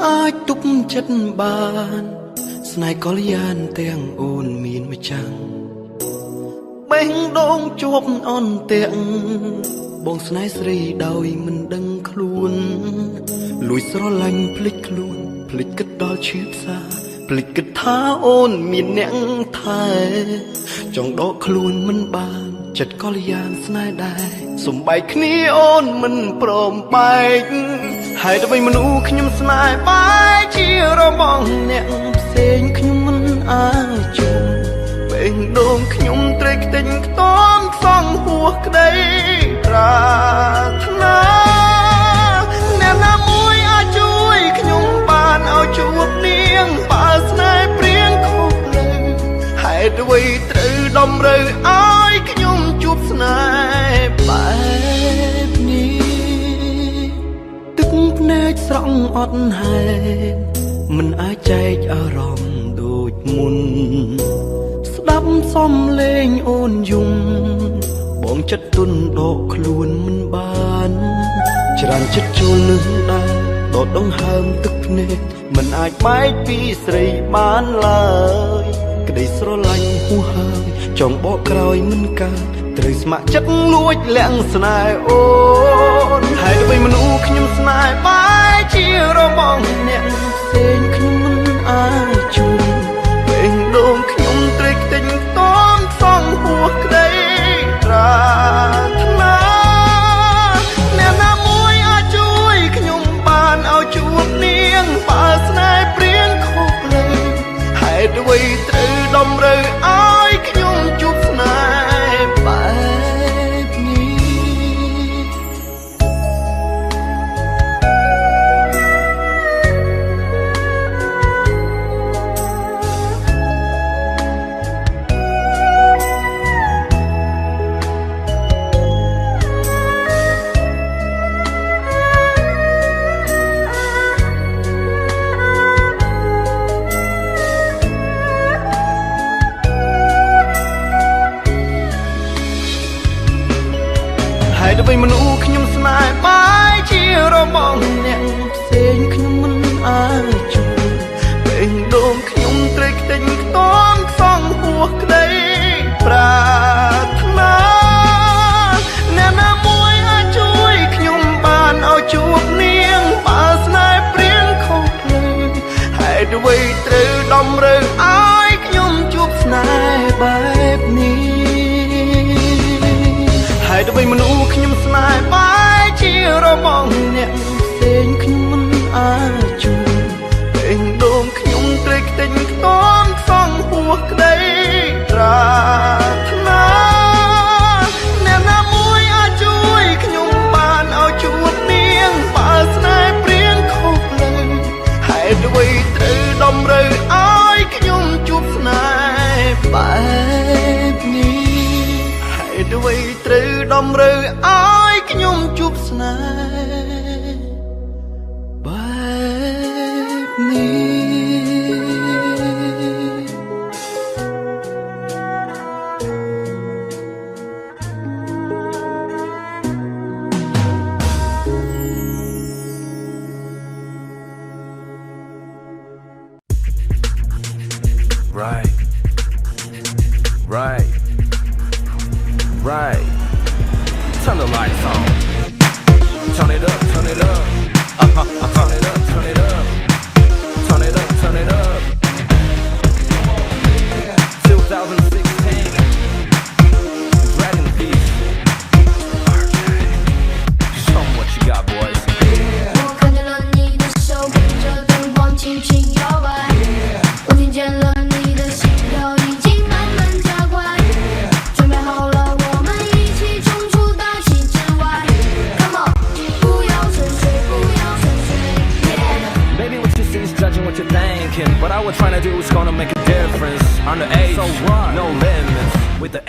អាចទប់ចិត្តបានស្នេហ៍កល្យានទាំងអូនមានម្ចាំងបេះដូងជាប់អន់ទាំងបងស្នេហ៍ស្រីដោយមិនដឹងខ្លួនលួចស្រឡាញ់ភ្លេចខ្លួនភ្លេចគិតដល់ឈឺផ្សាភ្លេចគិតថាអូនមានអ្នកថែចង់ដកខ្លួនមិនបានចិត្តកល្យានស្នេហ៍ដែរសំបែកគ្នាអូនមិនព្រមបែកហើយទៅវិញមនុស្សខ្ញុំស្នេហ៍បែកជារបងអ្នកផ្សេងខ្ញុំមិនអាចជុំបេះដូងខ្ញុំត្រេកខ្ទេញខ្ទាំខ្សងហួសក្តីប្រាថ្នាអ្នកណាមួយអាចជួយខ្ញុំបានឲ្យជួបនាងបើស្នេហ៍ព្រៀងខុសលើហេតុអ្វីត្រូវតម្រូវឲ្យខ្ញុំជួបស្នេហ៍បែបនេះទឹកភ្នែកស្រង់អត់ហេតុមិនអាចចែកអារម្មណ៍ដូចមុនស្ដាប់សំឡេងអូនយំបងចិត្តទុនដកខ្លួនមិនបានច្រើនចិត្តចូលនឹងដែរដកដង្ហើមទឹកភ្នែកមិនអាចបែកពីស្រីបានឡើយក្តីស្រឡាញ់ហួសហើយចង់បកក្រោយមិនកើតត្រូវស្ម័គ្រចិត្តលួចលាក់ស្នេហ៍អូនហើយទៅវិញមនុស្សខ្ញុំស្នេហ៍បែកជារបងអ្នកផ្សេងខ្ញុំមិនអាចជួបបេះដូងខ្ញុំត្រេកខ្ទេញខ្ទាំខ្សងហួសក្តីប្រាថ្នាអ្នកណាមួយអាចជួយខ្ញុំបានឲ្យជួបនាងបើស្នេហ៍ព្រៀងខុសលើហេតុអ្វីត្រូវតម្រូវឲ្យខ្ញុំជួបស្នេហ៍បែបនេះហើយទៅវិញមនុស្សខ្ញុំស្នេហ៍បែកជារបងអ្នកផ្សេងខ្ញុំមិនអាចជួបបេះដូងខ្ញុំត្រេកខ្ទេញខ្ទាំខ្សងហួសក្តីប្រាថ្នាអ្នកណាមួយអាចជួយខ្ញុំបានឲ្យជួបនាងបើស្នេហ៍ព្រៀងខុសភ្លើងហេតុអ្វីត្រូវតម្រូវឲ្យខ្ញុំជួបស្នេហ៍បែបនេះហើយទៅវិញមនុស្សខ្ញុំស្នេហ៍បែកជារបងអ្នកផ្សេងខ្ញុំមិនអាចជួបបេះដូងខ្ញុំត្រេកខ្ទេញខ្ទាំខ្សងហួសក្តីប្រាថ្នាអ្នកណាមួយអាចជួយខ្ញុំបានឲ្យជួបនាងបើស្នេហ៍ព្រៀងខុសលើហេតុអ្វីត្រូវតម្រូវឲ្យខ្ញុំជួបស្នេហ៍បែបនេះហេតុអ្វីត្រូវតម្រូវឲ្យខ្ញុំជួបស្នេហ៍បែបនេះ Right. Turn the lights on. Turn it up, turn it up. Turn it up, turn it up. Turn it up, turn it up. 2016. Dragon Beast. RJ. Show 'em what you got, boys. 我看见了你的手跟着灯光轻轻摇摆，我听见了你的心跳已经慢慢加快，准备好了。What I was trying to do is gonna make a difference. Underage, so what? No limits with the